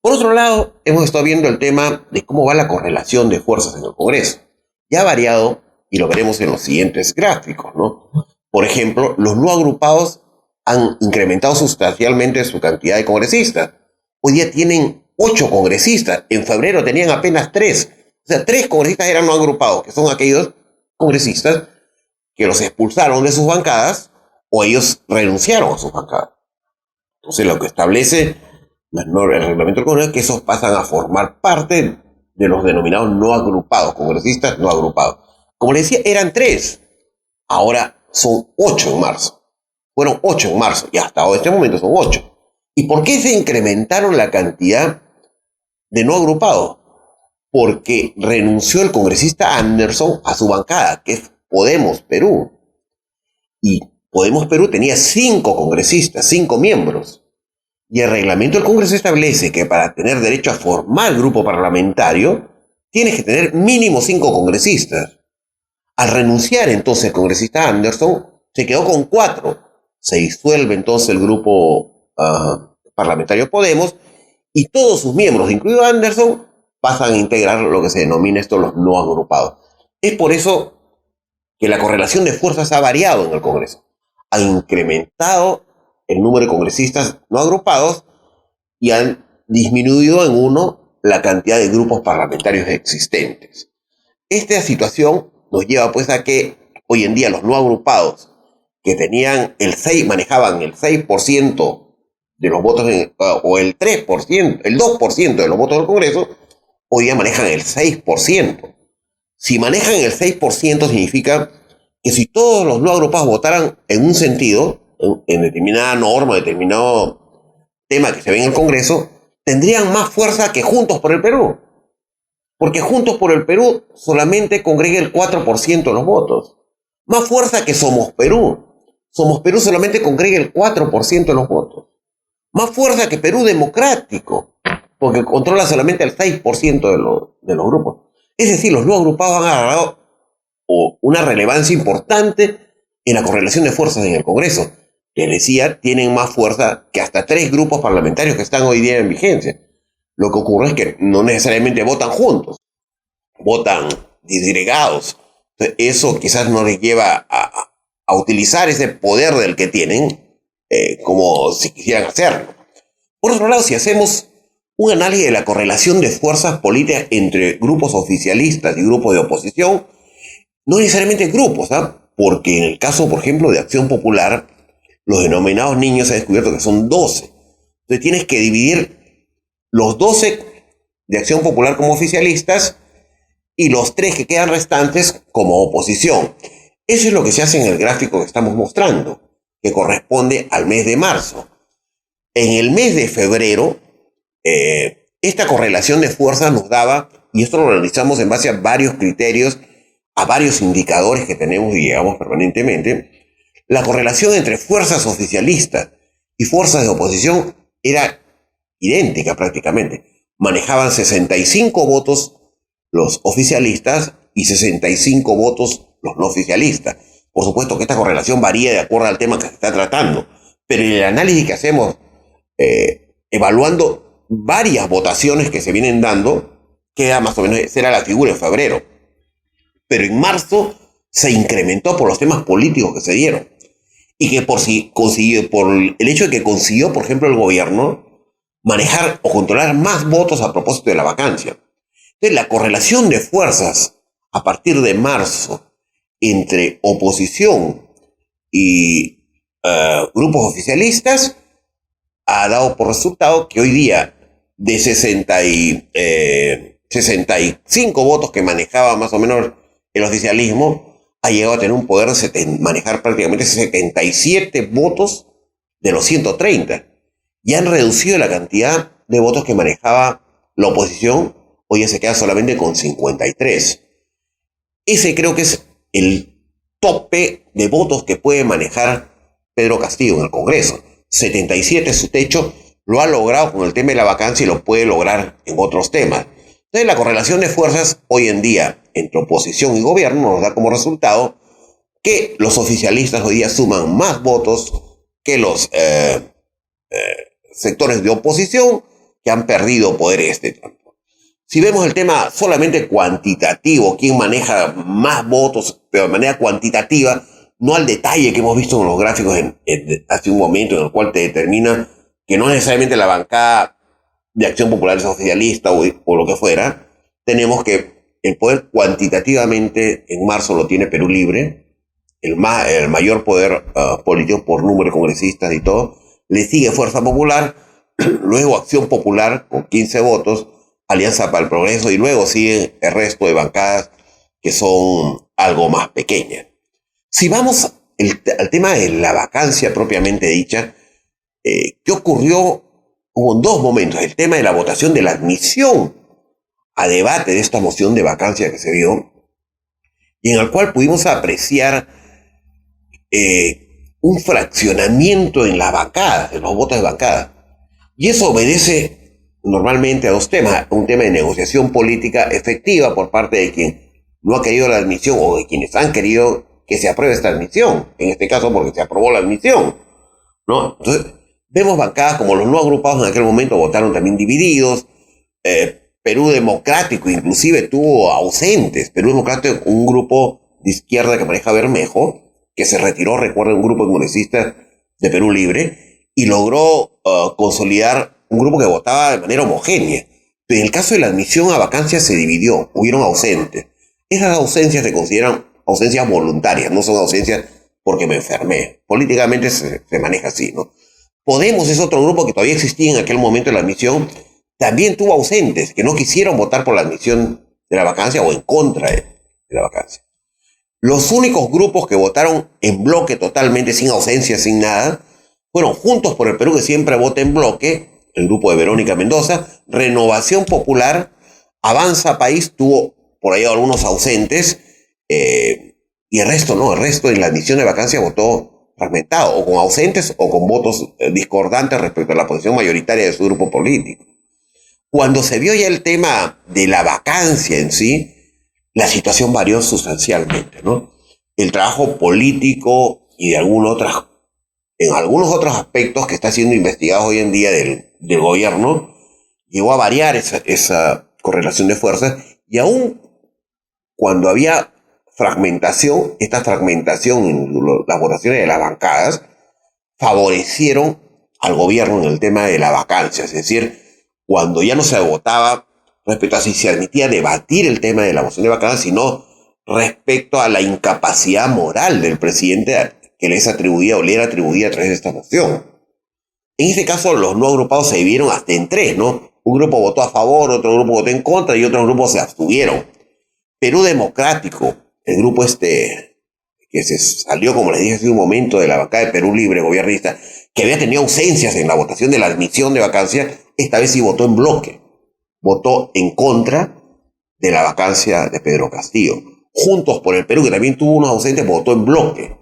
Por otro lado, hemos estado viendo el tema de cómo va la correlación de fuerzas en el Congreso. Ya ha variado y lo veremos en los siguientes gráficos, ¿no? Por ejemplo, los no agrupados han incrementado sustancialmente su cantidad de congresistas. Hoy día tienen 8 congresistas. En febrero tenían apenas 3. O sea, 3 congresistas eran no agrupados, que son aquellos congresistas que los expulsaron de sus bancadas o ellos renunciaron a sus bancadas. Entonces, lo que establece el reglamento del Congreso es que esos pasan a formar parte de los denominados no agrupados, congresistas no agrupados. Como les decía, eran 3. Ahora son 8 en marzo. Fueron 8 en marzo y hasta este momento son 8. ¿Y por qué se incrementaron la cantidad de no agrupados? Porque renunció el congresista Anderson a su bancada, que es Podemos Perú. Y Podemos Perú tenía 5 congresistas, 5 miembros. Y el reglamento del Congreso establece que para tener derecho a formar grupo parlamentario, tienes que tener mínimo 5 congresistas. Al renunciar entonces el congresista Anderson, se quedó con 4. Se disuelve entonces el grupo parlamentario Podemos y todos sus miembros, incluido Anderson, pasan a integrar lo que se denomina los no agrupados. Es por eso que la correlación de fuerzas ha variado en el Congreso. Ha incrementado el número de congresistas no agrupados y han disminuido en 1 la cantidad de grupos parlamentarios existentes. Esta situación nos lleva pues a que hoy en día los no agrupados que tenían manejaban el 6% de los votos o el 3%, el 2% de los votos del Congreso, hoy día manejan el 6%. Si manejan el 6% significa que si todos los no agrupados votaran en un sentido, en determinada norma, determinado tema que se ve en el Congreso, tendrían más fuerza que Juntos por el Perú. Porque Juntos por el Perú solamente congrega el 4% de los votos. Más fuerza que Somos Perú. Somos Perú solamente congrega el 4% de los votos. Más fuerza que Perú Democrático, porque controla solamente el 6% de los grupos. Es decir, los no agrupados han agarrado una relevancia importante en la correlación de fuerzas en el Congreso. Les decía, tienen más fuerza que hasta 3 grupos parlamentarios que están hoy día en vigencia. Lo que ocurre es que no necesariamente votan juntos, votan disgregados. Eso quizás no les lleva a utilizar ese poder del que tienen como si quisieran hacerlo. Por otro lado, si hacemos un análisis de la correlación de fuerzas políticas entre grupos oficialistas y grupos de oposición, no necesariamente grupos, porque en el caso, por ejemplo, de Acción Popular, los denominados niños se ha descubierto que son 12. Entonces tienes que dividir los 12 de Acción Popular como oficialistas y los 3 que quedan restantes como oposición. Eso es lo que se hace en el gráfico que estamos mostrando, que corresponde al mes de marzo. En el mes de febrero, esta correlación de fuerzas nos daba, y esto lo realizamos en base a varios criterios, a varios indicadores que tenemos y llegamos permanentemente, la correlación entre fuerzas oficialistas y fuerzas de oposición era idéntica prácticamente. Manejaban 65 votos los oficialistas y 65 votos los no oficialistas. Por supuesto que esta correlación varía de acuerdo al tema que se está tratando, pero en el análisis que hacemos, evaluando varias votaciones que se vienen dando, queda más o menos, esa era la figura en febrero. Pero en marzo se incrementó por los temas políticos que se dieron. Y que por el hecho de que consiguió, por ejemplo, el gobierno manejar o controlar más votos a propósito de la vacancia. Entonces, la correlación de fuerzas a partir de marzo entre oposición y grupos oficialistas ha dado por resultado que hoy día de 65 votos que manejaba más o menos el oficialismo, ha llegado a tener un poder de manejar prácticamente 77 votos de los 130. Y han reducido la cantidad de votos que manejaba la oposición, hoy ya se queda solamente con 53. Ese creo que es el tope de votos que puede manejar Pedro Castillo en el Congreso. 77 es su techo, lo ha logrado con el tema de la vacancia y lo puede lograr en otros temas. Entonces la correlación de fuerzas hoy en día entre oposición y gobierno nos da como resultado que los oficialistas hoy día suman más votos que los sectores de oposición, que han perdido poder en este tiempo. Si vemos el tema solamente cuantitativo, quién maneja más votos, pero de manera cuantitativa, no al detalle que hemos visto en los gráficos hace un momento, en el cual te determina que no necesariamente la bancada de Acción Popular es oficialista o lo que fuera, tenemos que el poder cuantitativamente en marzo lo tiene Perú Libre, el mayor poder político por número de congresistas y todo, le sigue Fuerza Popular, luego Acción Popular con 15 votos, Alianza para el Progreso y luego sigue el resto de bancadas que son algo más pequeñas. Si vamos al tema de la vacancia propiamente dicha, ¿qué ocurrió? Hubo dos momentos. El tema de la votación de la admisión a debate de esta moción de vacancia que se dio, y en el cual pudimos apreciar un fraccionamiento en la bancada, en los votos de bancada. Y eso obedece normalmente a dos temas. Un tema de negociación política efectiva por parte de quien no ha querido la admisión o de quienes han querido que se apruebe esta admisión. En este caso porque se aprobó la admisión, ¿no? Entonces, vemos bancadas como los no agrupados en aquel momento votaron también divididos. Perú Democrático inclusive tuvo ausentes. Perú Democrático, un grupo de izquierda que maneja Bermejo, que se retiró, recuerda, un grupo de congresistas de Perú Libre, y logró consolidar un grupo que votaba de manera homogénea. En el caso de la admisión a vacancia se dividió, hubieron ausentes. Esas ausencias se consideran ausencias voluntarias, no son ausencias porque me enfermé. Políticamente se maneja así, ¿no? Podemos es otro grupo que todavía existía en aquel momento de la admisión, también tuvo ausentes que no quisieron votar por la admisión de la vacancia o en contra de la vacancia. Los únicos grupos que votaron en bloque totalmente, sin ausencia, sin nada, fueron Juntos por el Perú, que siempre vota en bloque, el grupo de Verónica Mendoza, Renovación Popular, Avanza País tuvo por ahí algunos ausentes, y el resto no, el resto en la admisión de vacancia votó fragmentado, o con ausentes o con votos discordantes respecto a la posición mayoritaria de su grupo político. Cuando se vio ya el tema de la vacancia en sí, la situación varió sustancialmente, ¿no? El trabajo político y de en algunos otros aspectos que está siendo investigados hoy en día del gobierno, llegó a variar esa correlación de fuerzas, y aún cuando había fragmentación, esta fragmentación en las votaciones de las bancadas favorecieron al gobierno en el tema de la vacancia, es decir, cuando ya no se votaba respecto a si se admitía debatir el tema de la moción de vacancia, sino respecto a la incapacidad moral del presidente que les atribuía o le era atribuida a través de esta moción. En este caso, los no agrupados se dividieron hasta en tres, ¿no? Un grupo votó a favor, otro grupo votó en contra y otros grupos se abstuvieron. Perú Democrático, el grupo que se salió, como les dije hace un momento, de la bancada de Perú Libre, gobernista, que había tenido ausencias en la votación de la admisión de vacancia, esta vez sí votó en bloque. Votó en contra de la vacancia de Pedro Castillo. Juntos por el Perú, que también tuvo unos ausentes, votó en bloque.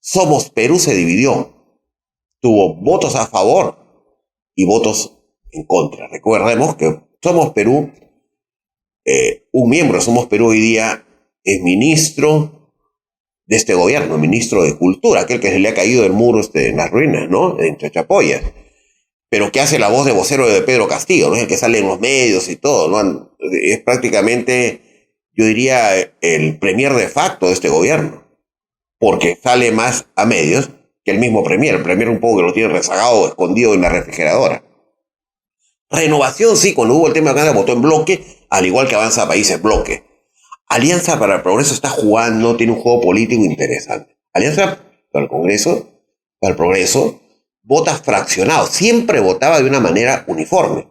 Somos Perú se dividió. Tuvo votos a favor y votos en contra. Recordemos que Somos Perú, un miembro de Somos Perú hoy día es ministro de este gobierno, ministro de Cultura, aquel que se le ha caído el muro en las ruinas, ¿no? En Chachapoyas. Pero que hace la voz de vocero de Pedro Castillo, ¿no? Es el que sale en los medios y todo, ¿no? Es prácticamente, yo diría, el premier de facto de este gobierno, porque sale más a medios que el mismo premier. El premier un poco que lo tiene rezagado, escondido en la refrigeradora. Renovación, sí, cuando hubo el tema de vacancia votó en bloque, al igual que Avanza País en bloque. Alianza para el Progreso está jugando, tiene un juego político interesante. Alianza para el Congreso, para el Progreso, vota fraccionado, siempre votaba de una manera uniforme.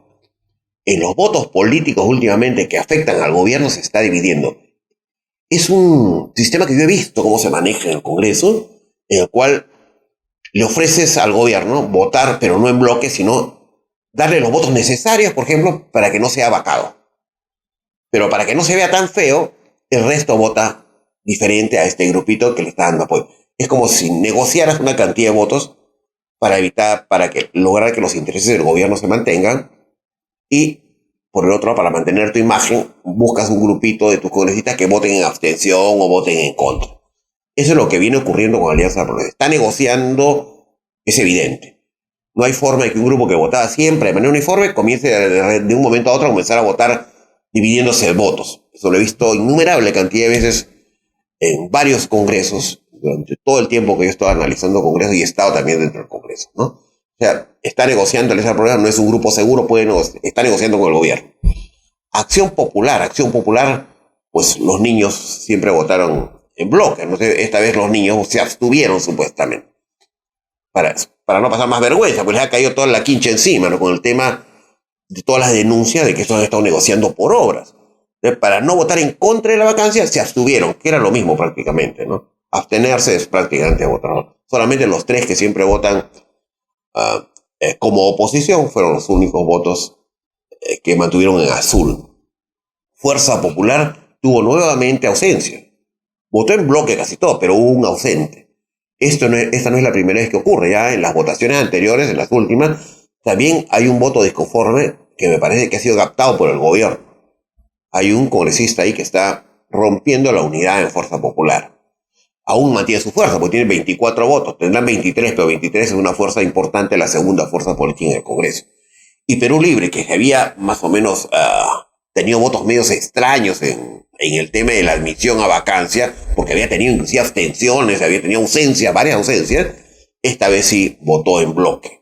En los votos políticos últimamente que afectan al gobierno se está dividiendo. Es un sistema que yo he visto cómo se maneja en el Congreso, en el cual le ofreces al gobierno votar, pero no en bloque, sino darle los votos necesarios, por ejemplo, para que no sea vacado. Pero para que no se vea tan feo, el resto vota diferente a este grupito que le está dando apoyo. Es como si negociaras una cantidad de votos lograr que los intereses del gobierno se mantengan, y por el otro, para mantener tu imagen, buscas un grupito de tus congresistas que voten en abstención o voten en contra. Eso es lo que viene ocurriendo con Alianza Progreso. Está negociando, es evidente, No hay forma de que un grupo que votaba siempre de manera uniforme comience de un momento a otro a comenzar a votar dividiéndose de votos. Eso lo he visto innumerable cantidad de veces en varios congresos, durante todo el tiempo que yo he estado analizando congresos y he estado también dentro del congreso, ¿no? O sea, está negociando ese problema, no es un grupo seguro, está negociando con el gobierno. Acción Popular, pues los niños siempre votaron en bloque, ¿no? Esta vez los niños se abstuvieron supuestamente, para no pasar más vergüenza, pues les ha caído toda la quincha encima, ¿no? Con el tema de todas las denuncias de que estos han estado negociando por obras. Entonces, para no votar en contra de la vacancia, se abstuvieron, que era lo mismo prácticamente, ¿no? Abstenerse es prácticamente votar. Solamente los 3 que siempre votan como oposición fueron los únicos votos que mantuvieron en azul. Fuerza Popular tuvo nuevamente ausencia. Votó en bloque casi todo, pero hubo un ausente. Esta no es la primera vez que ocurre. Ya en las votaciones anteriores, en las últimas, también hay un voto disconforme que me parece que ha sido captado por el gobierno. Hay un congresista ahí que está rompiendo la unidad en Fuerza Popular. Aún mantiene su fuerza, porque tiene 24 votos. Tendrán 23, pero 23 es una fuerza importante, la segunda fuerza política en el Congreso. Y Perú Libre, que había más o menos tenido votos medios extraños en el tema de la admisión a vacancia, porque había tenido inclusive abstenciones, había tenido ausencias, varias ausencias, esta vez sí votó en bloque.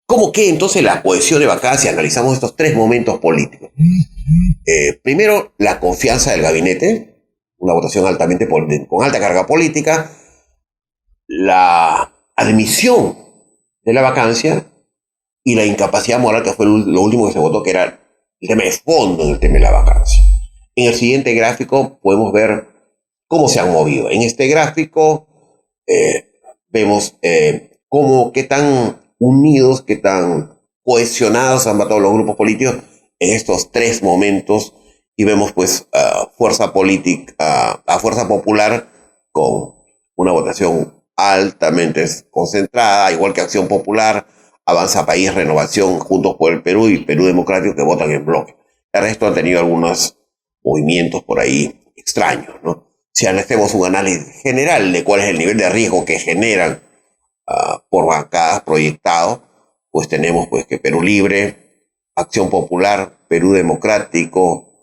¿Cómo que entonces la cohesión de vacancia? Analizamos estos 3 momentos políticos. Primero, la confianza del gabinete, una votación altamente con alta carga política, la admisión de la vacancia y la incapacidad moral, que fue lo último que se votó, que era el tema de fondo en el tema de la vacancia. En el siguiente gráfico podemos ver cómo se han movido. En este gráfico vemos qué tan unidos, qué tan cohesionados han votado los grupos políticos en estos 3 momentos, y vemos pues a Fuerza Popular con una votación altamente concentrada, igual que Acción Popular, Avanza País, Renovación, Juntos por el Perú y Perú Democrático, que votan en bloque. El resto han tenido algunos movimientos por ahí extraños, ¿no? Si hacemos un análisis general de cuál es el nivel de riesgo que generan por bancadas proyectado, pues tenemos pues que Perú Libre, Acción Popular, Perú Democrático,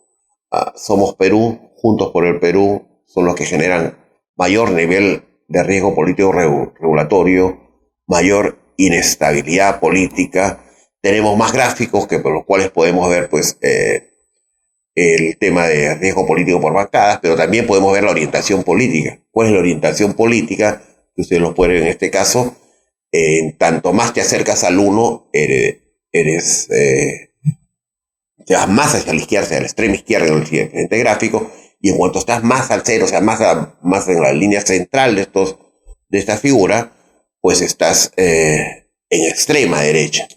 Somos Perú, Juntos por el Perú, son los que generan mayor nivel de riesgo político regulatorio, mayor inestabilidad política. Tenemos más gráficos por los cuales podemos ver pues el tema de riesgo político por bancadas, pero también podemos ver la orientación política. ¿Cuál es la orientación política? Que ustedes lo pueden ver en este caso. Tanto más te acercas al 1, te vas más hacia la izquierda, hacia la extrema izquierda en el siguiente gráfico, y en cuanto estás más al 0, o sea, más en la línea central de esta figura, pues estás en extrema derecha.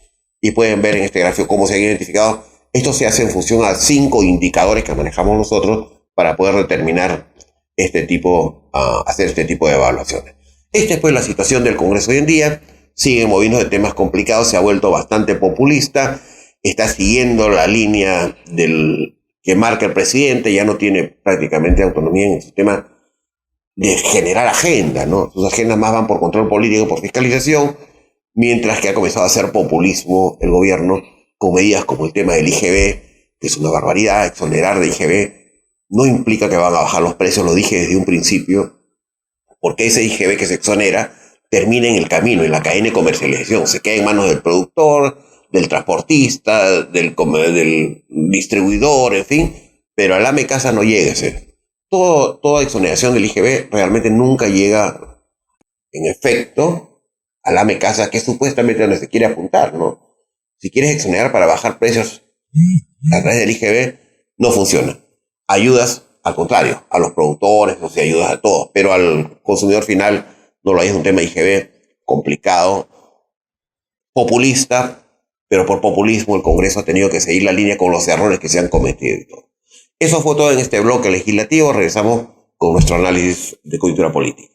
Y pueden ver en este gráfico cómo se han identificado. Esto se hace en función a 5 indicadores que manejamos nosotros para poder determinar hacer este tipo de evaluaciones. Esta es pues la situación del Congreso hoy en día. Sigue moviendo de temas complicados, se ha vuelto bastante populista, está siguiendo la línea que marca el presidente, ya no tiene prácticamente autonomía en el sistema de generar agenda, ¿no? Sus agendas más van por control político, por fiscalización, mientras que ha comenzado a hacer populismo el gobierno con medidas como el tema del IGB, que es una barbaridad. Exonerar de IGB no implica que van a bajar los precios, lo dije desde un principio, porque ese IGB que se exonera termina en el camino, en la cadena de comercialización, se queda en manos del productor, del transportista, del distribuidor, en fin, pero al AME Casa no llega ese. Toda exoneración del IGB realmente nunca llega en efecto al AME Casa, que es supuestamente donde se quiere apuntar, ¿no? Si quieres exonerar para bajar precios a través del IGB, no funciona. Ayudas, al contrario, a los productores, o sea, ayudas a todos, pero al consumidor final no lo hay. Es un tema de IGB complicado, populista, pero por populismo el Congreso ha tenido que seguir la línea con los errores que se han cometido y todo. Eso fue todo en este bloque legislativo. Regresamos con nuestro análisis de coyuntura política.